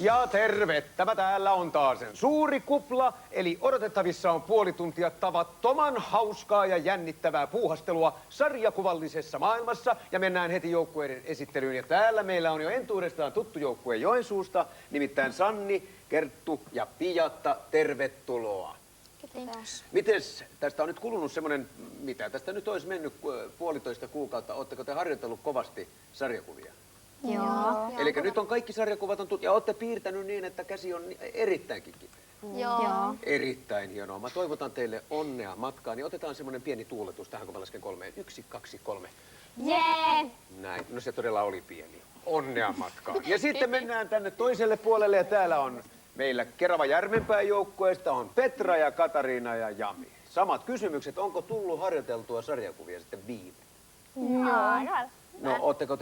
Ja tervettävä, täällä on taas sen suuri kupla, eli odotettavissa on puoli tuntia tavattoman hauskaa ja jännittävää puuhastelua sarjakuvallisessa maailmassa. Ja mennään heti joukkueiden esittelyyn. Ja täällä meillä on jo entuudestaan tuttu joukkue Joensuusta, nimittäin Sanni, Kerttu ja Piatta. Tervetuloa. Kiitos. Mites, tästä on nyt kulunut semmoinen, mitä tästä nyt olisi mennyt 1,5 kuukautta. Oletteko te harjoitellut kovasti sarjakuvia? Joo. Eli nyt on kaikki sarjakuvat on ja olette piirtänyt niin, että käsi on erittäinkin kipeä. Joo. Erittäin hienoa. Mä toivotan teille onnea matkaan. Niin otetaan semmoinen pieni tuuletus tähän, kun mä lasken 3. 1, 2, 3. Jee! Näin. No se todella oli pieni. Onnea matkaan. Ja sitten mennään tänne toiselle puolelle ja täällä on meillä Kerava-Järvenpään joukkueesta on Petra ja Katariina ja Jami. Samat kysymykset. Onko tullut harjoiteltua sarjakuvia sitten viime? No, ootteko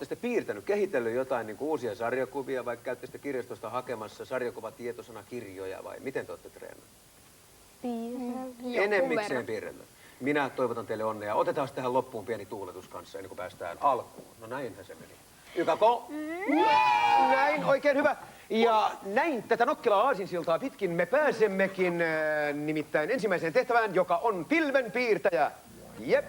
te piirtänyt, kehitellyt jotain niin kuin uusia sarjakuvia, vai käytte sitten kirjastosta hakemassa sarjakuvatietosanakirjoja, vai miten te olette treenanneet? Enemmikseen piirrellä. Minä toivotan teille onnea. Otetaan tähän loppuun pieni tuuletus kanssa, ennen kuin päästään alkuun. No näinhän se meni. Ykako? Näin, oikein hyvä. Ja näin tätä nokkelaa aasinsiltaa pitkin me pääsemmekin nimittäin ensimmäiseen tehtävään, joka on pilvenpiirtäjä. Jep.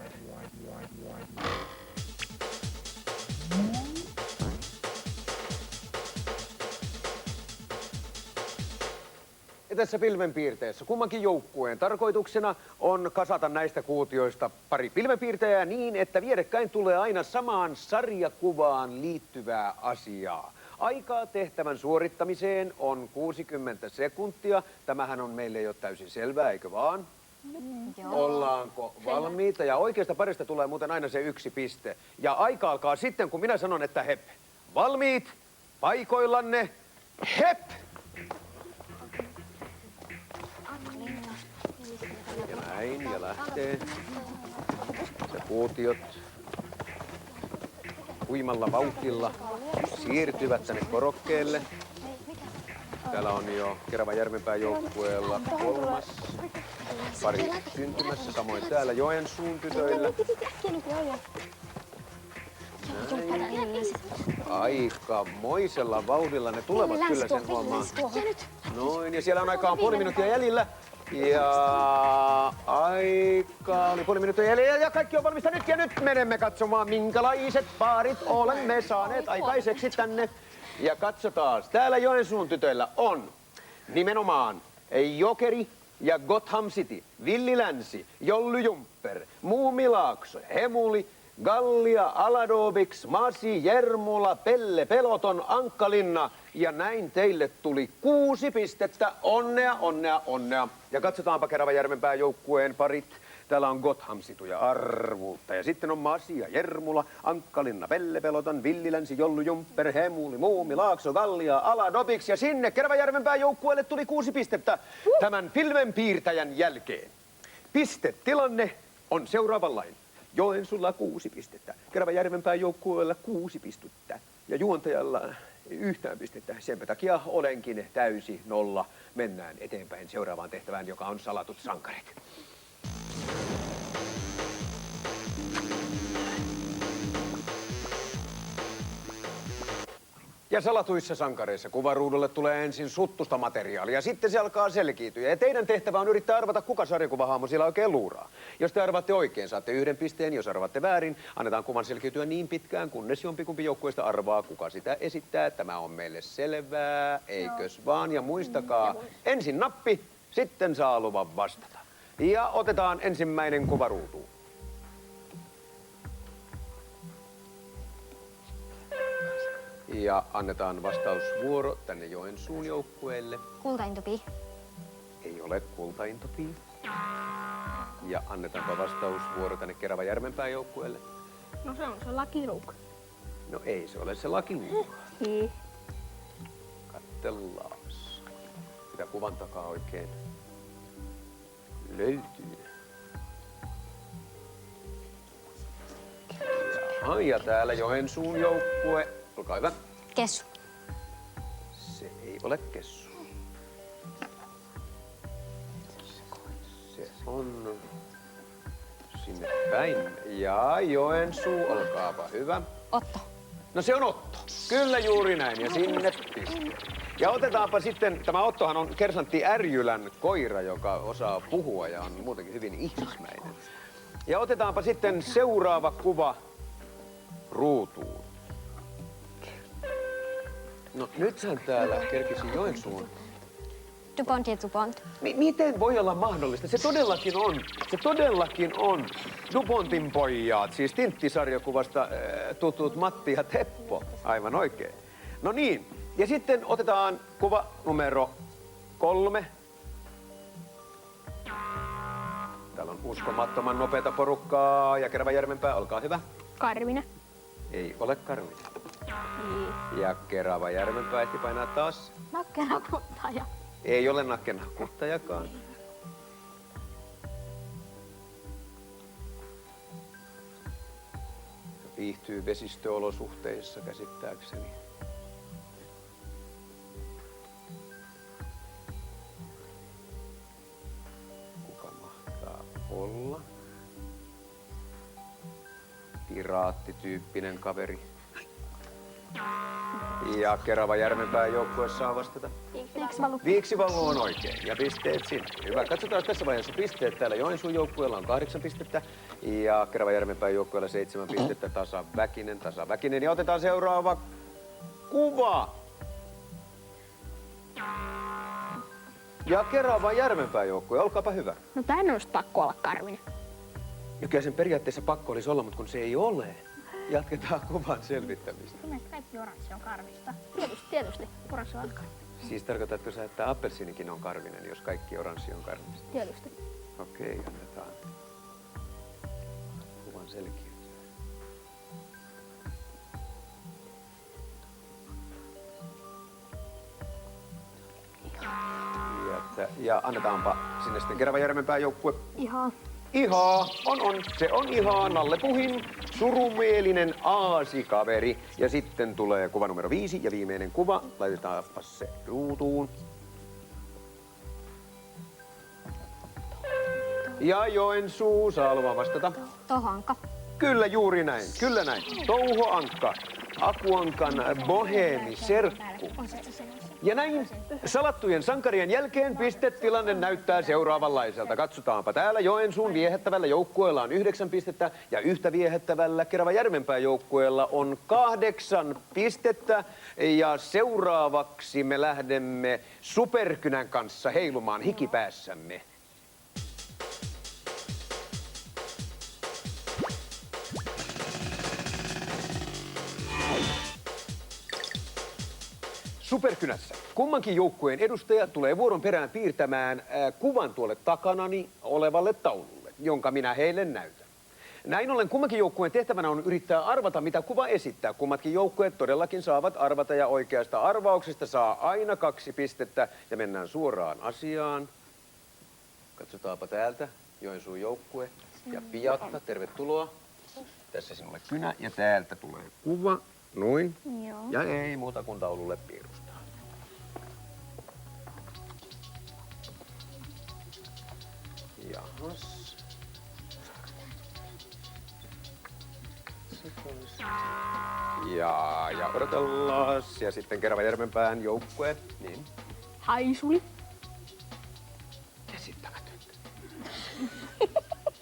Ja tässä pilvenpiirteessä kummankin joukkueen tarkoituksena on kasata näistä kuutioista pari pilvenpiirtäjää niin, että vierekkäin tulee aina samaan sarjakuvaan liittyvää asiaa. Aikaa tehtävän suorittamiseen on 60 sekuntia. Tämähän on meille jo täysin selvää, eikö vaan? Joo. Ollaanko valmiita? Ja oikeasta parista tulee muuten aina se 1 piste. Ja aika alkaa sitten, kun minä sanon, että hep. Valmiit? Paikoillanne? Hep! Ja näin, ja lähtee. Ja kuutiot huimalla vauhdilla siirtyvät tänne korokkeelle. Täällä on jo Kerava-Järvenpään joukkueella 3. pari syntymässä, samoin täällä Joensuun tytöillä. Aikamoisella vauhdilla ne tulevat kyllä sen huomaan. Noin, ja siellä on aikaa puoli minuuttia jäljellä. Ja aika oli puoli minuuttia jäljellä ja kaikki on valmista nyt. Ja nyt menemme katsomaan, minkälaiset paarit olemme saaneet aikaiseksi tänne. Ja katsotaan, täällä Joensuun tytöillä on nimenomaan Jokeri ja Gotham City, Villi Länsi, Jolly Jumper, Muumilaakso, Hemuli, Gallia, Aladobix, Masi, Jermula, Pelle, Peloton, Ankkalinna. Ja näin teille tuli 6 pistettä. Onnea, onnea, onnea. Ja katsotaanpa Kerava-Järvenpään joukkueen parit. Täällä on Gotham City ja Arvulta. Ja sitten on Masi ja Jermula, Ankkalinna, Pelle, Peloton, Villi Länsi, Jolly Jumper, Hemuli, Muumi, Laakso, Gallia, Aladobix. Ja sinne Kerava-Järvenpään joukkueelle tuli 6 pistettä tämän pilvenpiirtäjän jälkeen. Pistetilanne on seuraavanlainen. Joensuulla 6 pistettä, Kerava-Järvenpään joukkueella 6 pistettä ja juontajalla 1 pistettä. Sen takia olenkin täysi nolla. Mennään eteenpäin seuraavaan tehtävään, joka on salatut sankarit. Ja salatuissa sankareissa kuvaruudulle tulee ensin suttusta materiaalia ja sitten se alkaa selkiytyä. Ja teidän tehtävä on yrittää arvata, kuka sarjakuvahahmo siellä oikein luuraa. Jos te arvaatte oikein, saatte 1 pisteen. Jos arvaatte väärin, annetaan kuvan selkiytyä niin pitkään, kunnes jompikumpi joukkueesta arvaa, kuka sitä esittää. Tämä on meille selvää, eikös vaan? Ja muistakaa, ensin nappi, sitten saa luvan vastata. Ja otetaan ensimmäinen kuva ruutuun. Ja annetaan vastausvuoro tänne Joensuun joukkueelle. Kultaintopi. Ei ole kultaintopi. Ja annetaanpa vastausvuoro tänne Kerava-Järvenpään joukkueelle. No se on se Lucky Luke. No ei se ole se Lucky Luke. Niin. Katsellaan. Mitä kuvan takaa oikein löytyy. Ja täällä Joensuun joukkue. Olkaa hyvä. Kessu. Se ei ole kessu. Se on sinne päin. Ja Joensuu, olkaapa hyvä. Otto. No se on Otto. Kyllä juuri näin ja sinne piste. Ja otetaanpa sitten, tämä Ottohan on kersantti Ärjylän koira, joka osaa puhua ja on muutenkin hyvin ihmismäinen. Ja otetaanpa sitten seuraava kuva ruutuun. No nythän täällä kerkisi Joensuun. Dupont ja Dupont. Miten voi olla mahdollista? Se todellakin on. Se todellakin on. Dupontin pojat, siis Tintti-sarjakuvasta tutut Matti ja Teppo. Aivan oikein. No niin, ja sitten otetaan kuva numero 3. Täällä on uskomattoman nopeata porukkaa. Ja Keravajärvenpää, olkaa hyvä. Karvinen. Ei ole Karvinen. Ja Keravajärvenpää ehti painaa taas. Nakkerakuttaja. Ei ole nakkenakuttajakaan. Viihtyy vesistöolosuhteissa käsittääkseni. Kuka mahtaa olla? Piraattityyppinen kaveri. Ja Keravajärvenpään joukkue saa vastata. Viiksivalu on oikein. Ja pisteet sinne. Hyvä. Katsotaan tässä vaiheessa pisteet. Täällä Joensuun joukkueella on 8 pistettä. Ja Keravajärvenpään joukkueella 7 pistettä. Tasaväkinen. Ja otetaan seuraava kuva. Ja Keravajärvenpään joukkue, olkaapa hyvä. No tän olisi pakko olla Karvinen. Ja kyllä sen periaatteessa pakko olisi olla, mutta kun se ei ole. Jatketaan kuvan selvittämistä. Kaikki oranssi on Karvista. Tietysti. Oranssi on Karvinen. Siis tarkoitatko sä, että appelsiinikin on Karvinen, jos kaikki oranssi on Karvista? Tietysti. Okei, annetaan kuvan selkiytyä. Ja annetaanpa sinne sitten Keravajärvenpään joukkue. Ihan. Ihaa, on. Se on Ihaa, Nalle Puhin, surumielinen aasikaveri. Ja sitten tulee kuva numero 5 ja viimeinen kuva. Laitetaanpa se ruutuun. Ja Joensuu saa luvan vastata. Tohonka. Kyllä juuri näin, kyllä näin. Touho Ankka, Akuankan boheemiserkku. Ja näin salattujen sankarien jälkeen pistetilanne näyttää seuraavanlaiselta. Katsotaanpa täällä Joensuun viehättävällä joukkueella on 9 pistettä ja yhtä viehättävällä Keravajärvenpään joukkueella on 8 pistettä. Ja seuraavaksi me lähdemme Superkynän kanssa heilumaan hikipäässämme. Superkynässä kummankin joukkueen edustaja tulee vuoron perään piirtämään kuvan tuolle takanani olevalle taululle, jonka minä heille näytän. Näin ollen kummankin joukkueen tehtävänä on yrittää arvata, mitä kuva esittää. Kummatkin joukkueet todellakin saavat arvata ja oikeasta arvauksesta saa aina 2 pistettä ja mennään suoraan asiaan. Katsotaanpa täältä Joensuun joukkue ja Piatta, tervetuloa. Tässä sinulle kynä ja täältä tulee kuva. Noin. Joo. Ja ei muuta kuin taululle piirustaa. Jahas. Ja odotellaan. Ja sitten Keravajärvenpään joukkue. Niin. Haisuli. Käsittämätöntä.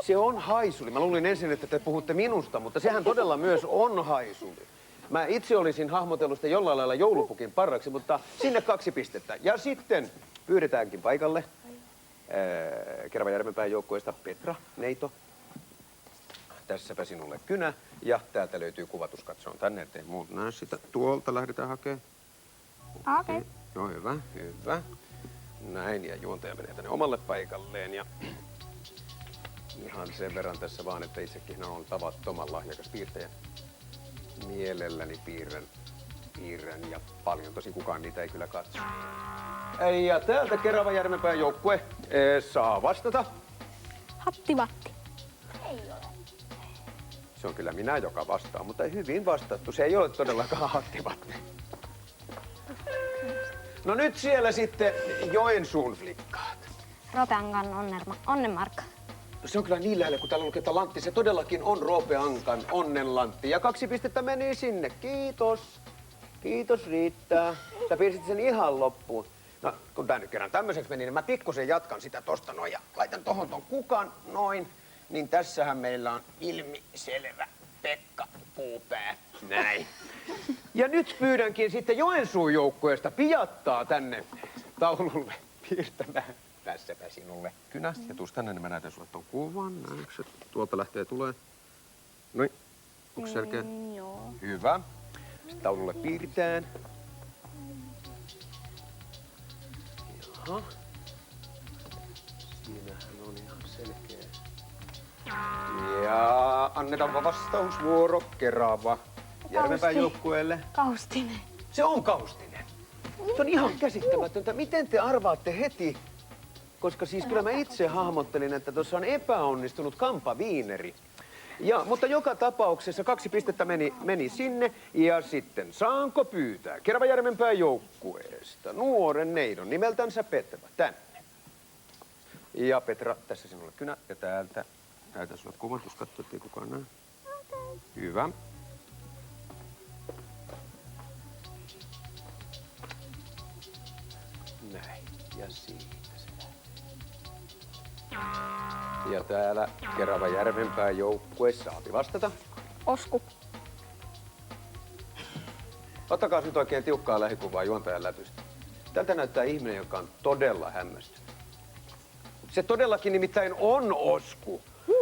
Se on haisuli. Mä luulin ensin, että te puhutte minusta, mutta sehän todella myös on haisuli. Mä itse olisin hahmotellut sitä jollain lailla joulupukin parraksi, mutta sinne 2 pistettä. Ja sitten pyydetäänkin paikalle Keravajärvenpään joukkueesta Petra Neito. Tässäpä sinulle kynä. Ja täältä löytyy kuvatus. Katsoon tänne, ettei muut näe sitä. Tuolta lähdetään hakemaan. Okei. No hyvä. Näin, ja juontaja menee tänne omalle paikalleen. Ja ihan sen verran tässä vaan, että itsekin on tavattoman lahjakas piirtäjä. Mielelläni piirrän ja paljon, tosin kukaan niitä ei kyllä katso. Ja täältä Keravajärvenpään joukkue saa vastata. Hattivatti. Se on kyllä minä, joka vastaa, mutta hyvin vastattu. Se ei ole todellakaan hattivatti. No nyt siellä sitten Joensuun flikkaat. Ropeangan onnenmarkka. Se on kyllä niin lähellä, kun täällä lukee, että lantti. Se todellakin on Roope Ankan onnenlantti. Ja 2 pistettä meni sinne. Kiitos. Kiitos, riittää. Sä piirsit sen ihan loppuun. No, kun tää nyt kerran tämmöiseksi meni, niin mä pikkusen jatkan sitä tosta noin ja laitan tohon ton kukan noin. Niin tässähän meillä on ilmiselvä Pekka Puupää. Näin. Ja nyt pyydänkin sitten Joensuun joukkueesta Pijattaa tänne taululle piirtämään. Tässäpä sinulle kynä. Ja tuus tänne, niin mä näytän sulle ton kuvan. Näetkö? Tuolta lähtee tulee. Noin. Onko selkeä? Joo. Hyvä. Sitten taululle piirretään. Jaha. Siinähän on ihan selkeä. Ja annetaanpa vastausvuoro Kerava Järvenpään joukkueelle. Kaustinen. Se on Kaustinen. Se on ihan käsittämätöntä. Miten te arvaatte heti? Koska siis kyllä mä itse hahmottelin, että tuossa on epäonnistunut kampaviineri. Mutta joka tapauksessa 2 pistettä meni sinne. Ja sitten saanko pyytää Keravajärvenpään joukkueesta nuoren neidon nimeltänsä Petra tänne. Ja Petra, tässä sinulle kynä ja täältä. Näytän sulle kuvan, jos katsoo, ettei kukaan näe. Hyvä. Näin. Ja siitä se lähtee. Ja täällä Keravajärvenpään joukkue saapi vastata. Osku. Ottakaa nyt oikein tiukkaa lähikuvaa juontajan läpystä. Tältä näyttää ihminen, joka on todella hämmästynyt. Se todellakin nimittäin on Osku.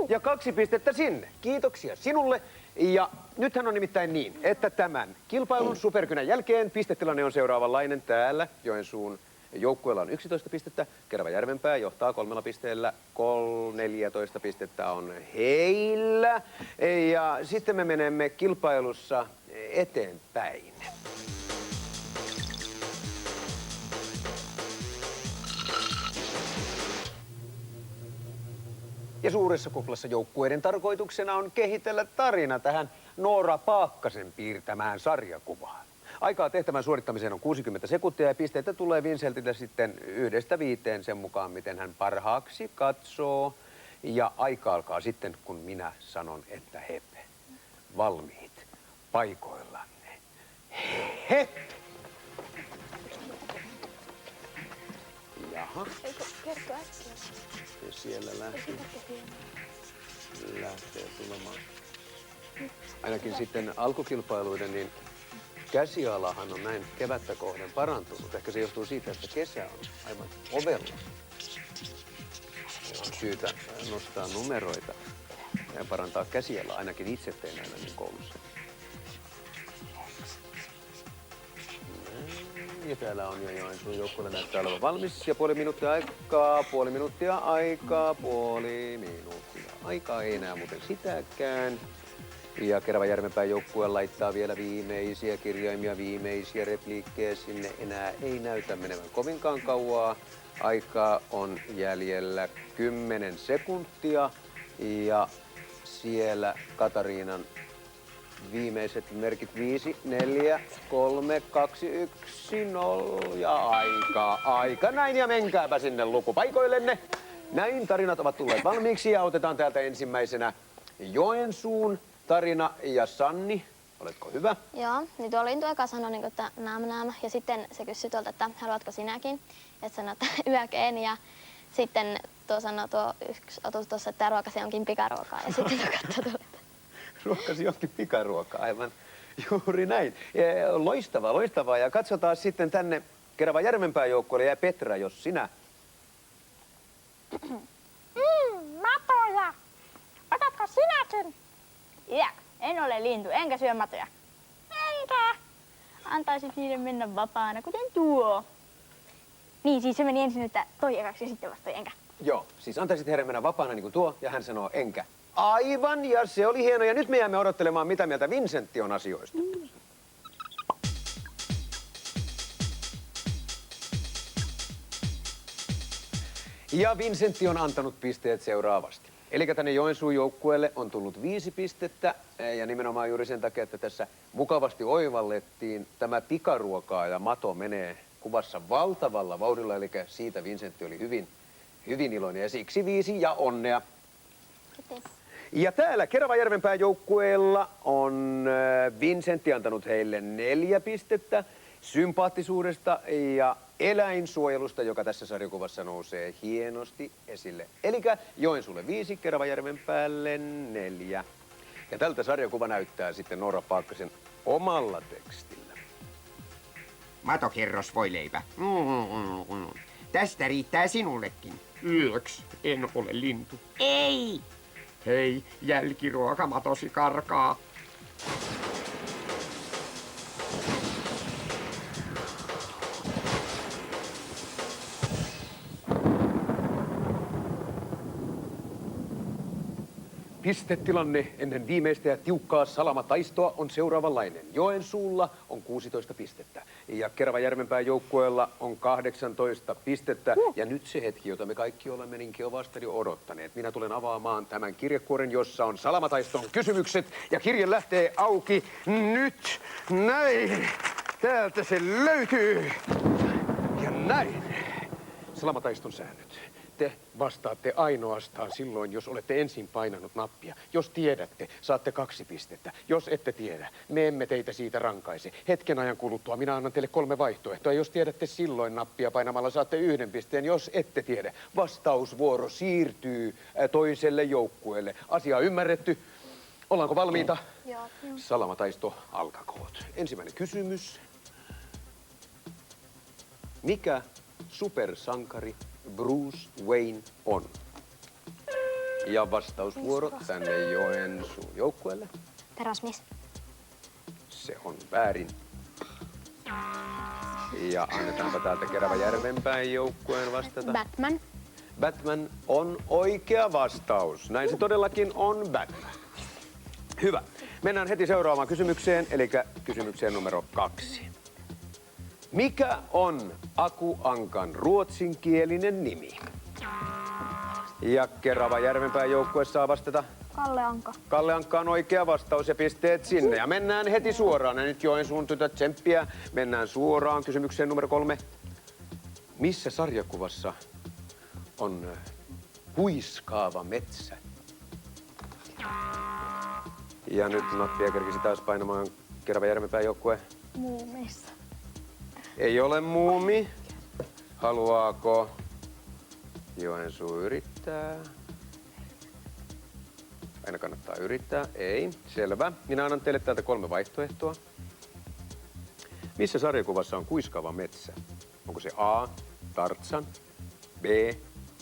Ja 2 pistettä sinne. Kiitoksia sinulle. Ja nythän on nimittäin niin, että tämän kilpailun superkynän jälkeen pistetilanne on seuraavanlainen. Täällä Joensuun joukkueella on 11 pistettä. Keravajärvenpää johtaa 3 pisteellä. 14 pistettä on heillä. Ja sitten me menemme kilpailussa eteenpäin. Ja suuressa kuplassa joukkueiden tarkoituksena on kehitellä tarina tähän Noora Paakkasen piirtämään sarjakuvaan. Aikaa tehtävän suorittamiseen on 60 sekuntia ja pisteitä tulee Vinceltille sitten 1–5 sen mukaan, miten hän parhaaksi katsoo. Ja aika alkaa sitten, kun minä sanon, että hep, valmiit, paikoillanne. Hep! Jaha. Eikö kertoa äkkiä? Ja siellä lähtee tulemaan. Ainakin sitten alkukilpailuiden, niin käsialahan on näin kevättä kohden parantunut. Ehkä se johtuu siitä, että kesä on aivan ovella. Ja on syytä nostaa numeroita ja parantaa käsialaa. Ainakin itse tein näillä niin koulussa. Ja täällä on jo Joensuun joukkueella näyttää olevan valmis. Ja puoli minuuttia aikaa, puoli minuuttia aikaa, puoli minuuttia aikaa. Ei enää muuten sitäkään. Ja Keravajärvenpään joukkue laittaa vielä viimeisiä kirjaimia, viimeisiä repliikkejä sinne. Enää ei näytä menevän kovinkaan kauaa. Aikaa on jäljellä 10 sekuntia. Ja siellä Katariinan viimeiset merkit 5, 4, 3, 2, 1, 0 ja aika. Näin ja menkääpä sinne lukupaikoillenne. Näin tarinat ovat tulleet valmiiksi ja otetaan täältä ensimmäisenä Joensuun tarina ja Sanni. Oletko hyvä? Joo, niin tuo lintu eka sanoi, niin että näämä. Ja sitten se kysyi tuolta, että haluatko sinäkin? Ja sanoi, että yökeen. Ja sitten tuo sanoi tuo yksi otus tuossa, että ruokasi onkin pikaruokaa. Ja sitten tuo katsoi tuolta. Ruokasi onkin pikaruokaa, aivan juuri näin. Ja loistavaa. Ja katsotaan sitten tänne Keravajärvenpään joukkueelle. Ja Petra, jos sinä. Matoja! Otatko sinäkin? Ja, en ole lintu, enkä syö matoja. Enkä. Antaisin niiden mennä vapaana, kuten tuo. Niin, siis se meni ensin, että toi ekaksi ja sitten vasta enkä. Joo, siis antaisit heidän mennä vapaana niin kuin tuo, ja hän sanoo enkä. Aivan, ja se oli hieno. Ja nyt me jäämme odottelemaan, mitä mieltä Vincentti on asioista. Ja Vincentti on antanut pisteet seuraavasti. Eli tänne Joensuun joukkueelle on tullut 5 pistettä, ja nimenomaan juuri sen takia, että tässä mukavasti oivallettiin. Tämä pikaruokaa ja mato menee kuvassa valtavalla vauhdilla, eli siitä Vincentti oli hyvin iloinen, ja siksi 5 ja onnea. Kiitos. Ja täällä Keravajärvenpään joukkueella on Vincentti antanut heille 4 pistettä sympaattisuudesta ja eläinsuojelusta, joka tässä sarjakuvassa nousee hienosti esille. Elikkä Joensuulle 5, Keravajärvenpäälle 4. Ja tältä sarjakuva näyttää sitten Noora Paakkasen omalla tekstillä. Matokerros voi leipä. Tästä riittää sinullekin. Yöks, en ole lintu. Ei! Hei, jälkiruoka matosi karkaa. Pistetilanne ennen viimeistä ja tiukkaa salamataistoa on seuraavanlainen. Joensuulla on 16 pistettä ja Keravajärvenpään joukkueella on 18 pistettä. Ja nyt se hetki, jota me kaikki olemme niin kovasti jo odottaneet. Minä tulen avaamaan tämän kirjekuoren, jossa on salamataiston kysymykset ja kirje lähtee auki nyt. Näin. Täältä se löytyy. Ja näin. Salamataiston säännöt. Te vastaatte ainoastaan silloin, jos olette ensin painanut nappia. Jos tiedätte, saatte 2 pistettä. Jos ette tiedä, me emme teitä siitä rankaise. Hetken ajan kuluttua minä annan teille 3 vaihtoehtoa. Jos tiedätte silloin nappia painamalla, saatte 1 pisteen. Jos ette tiedä, vastausvuoro siirtyy toiselle joukkueelle. Asia ymmärretty. Ollaanko valmiita? Joo. Salamataisto alkakoot. Ensimmäinen kysymys. Mikä supersankari Bruce Wayne on? Ja vastausvuoro tänne Joensuun joukkueelle. Terasmies. Se on väärin. Ja annetaanpa täältä Keravajärvenpään joukkueen vastata. Batman. Batman on oikea vastaus. Näin se todellakin on Batman. Hyvä. Mennään heti seuraavaan kysymykseen, eli kysymykseen numero 2. Mikä on Aku Ankan ruotsinkielinen nimi? Ja Keravajärvenpään joukkue saa vastata. Kalle Anka. Kalle Ankka on oikea vastaus ja pisteet sinne. Ja mennään heti suoraan. Ja nyt Joensuun tytöt tsemppiä. Mennään suoraan kysymykseen numero 3. Missä sarjakuvassa on huiskaava metsä? Ja nyt nappia kerkisi taas painamaan Keravajärvenpään joukkue. Muumeissa. Ei ole muumi. Haluaako Joensuu yrittää? Aina kannattaa yrittää. Ei. Selvä. Minä annan teille täältä 3 vaihtoehtoa. Missä sarjakuvassa on kuiskaava metsä? Onko se A. Tarzan, B.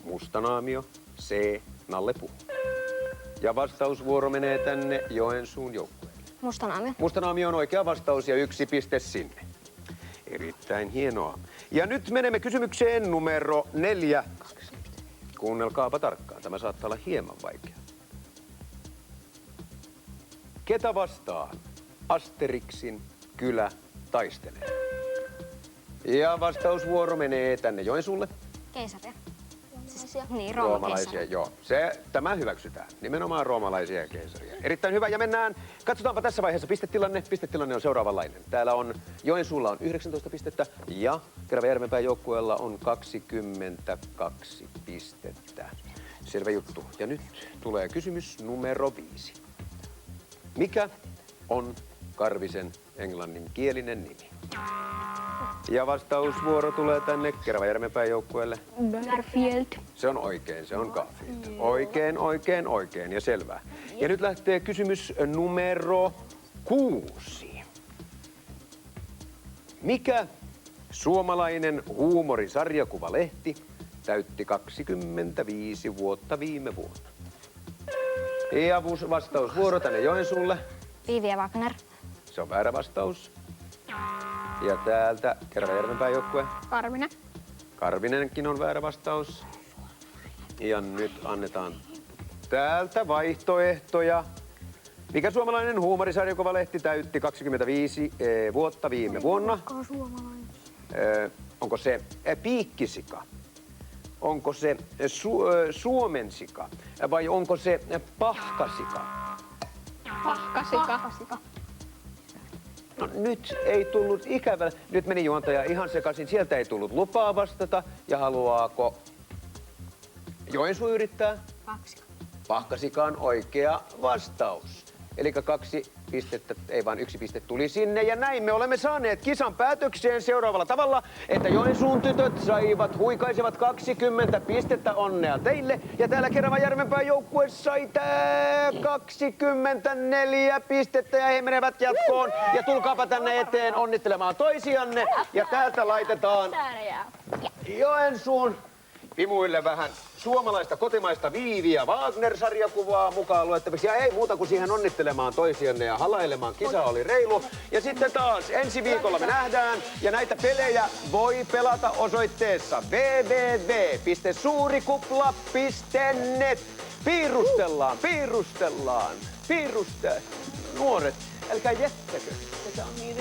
Mustanaamio, C. Nallepuh? Ja vastausvuoro menee tänne Joensuun joukkueelle. Mustanaamio. Mustanaamio on oikea vastaus ja 1 piste sinne. Erittäin hienoa. Ja nyt menemme kysymykseen numero 4. Kuunnelkaapa tarkkaan. Tämä saattaa olla hieman vaikea. Ketä vastaan Asterixin kylä taistelee? Ja vastausvuoro menee tänne Joensuulle. Keisaria. Siis, niin, Roomalaisia, joo. Tämä hyväksytään. Nimenomaan roomalaisia ja keisaria. Erittäin hyvä. Ja mennään. Katsotaanpa tässä vaiheessa pistetilanne. Pistetilanne on seuraavanlainen. Täällä on Joensuulla on 19 pistettä ja Keravajärvenpään joukkueella on 22 pistettä. Selvä juttu. Ja nyt tulee kysymys numero 5. Mikä on Karvisen englanninkielinen nimi? Ja vastausvuoro tulee tänne Keravajärvenpään joukkueelle. Garfield. Se on oikein, se on Garfield. Oikein ja selvää. Ja nyt lähtee kysymys numero 6. Mikä suomalainen huumorisarjakuvalehti täytti 25 vuotta viime vuonna? Ja vastausvuoro tänne Joensuulle. Viivi ja Wagner. Se on väärä vastaus. Ja täältä Keravajärvenpään joukkue. Karvinen. Karvinenkin on väärä vastaus. Ja nyt annetaan täältä vaihtoehtoja. Mikä suomalainen huumorisarjakuvalehti täytti 25 vuotta viime vuonna? Onko se Piikkisika? Onko se Suomensika? Vai onko se Pahkasika? Pahkasika. No, nyt ei tullut ikävä. Nyt meni juontaja ihan sekaisin. Sieltä ei tullut lupaa vastata. Ja haluaako Joensuu yrittää? Pahkasikaan oikea vastaus. Eli 2 pistettä, ei vaan 1 piste tuli sinne. Ja näin me olemme saaneet kisan päätökseen seuraavalla tavalla, että Joensuun tytöt saivat huikaisevat 20 pistettä, onnea teille. Ja täällä Keravajärvenpään joukkue sai 24 pistettä ja he menevät jatkoon. Ja tulkaapa tänne eteen onnittelemaan toisianne. Ja täältä laitetaan Joensuun pimuille vähän suomalaista kotimaista Viivi ja Wagner-sarjakuvaa mukaan luettaviksi. Ja ei muuta kuin siihen onnittelemaan toisianne ja halailemaan. Kisa oli reilu. Ja sitten taas ensi viikolla me nähdään. Ja näitä pelejä voi pelata osoitteessa www.suurikupla.net. Piirustellaan. Nuoret, älkää jättäkö. Tätä on niin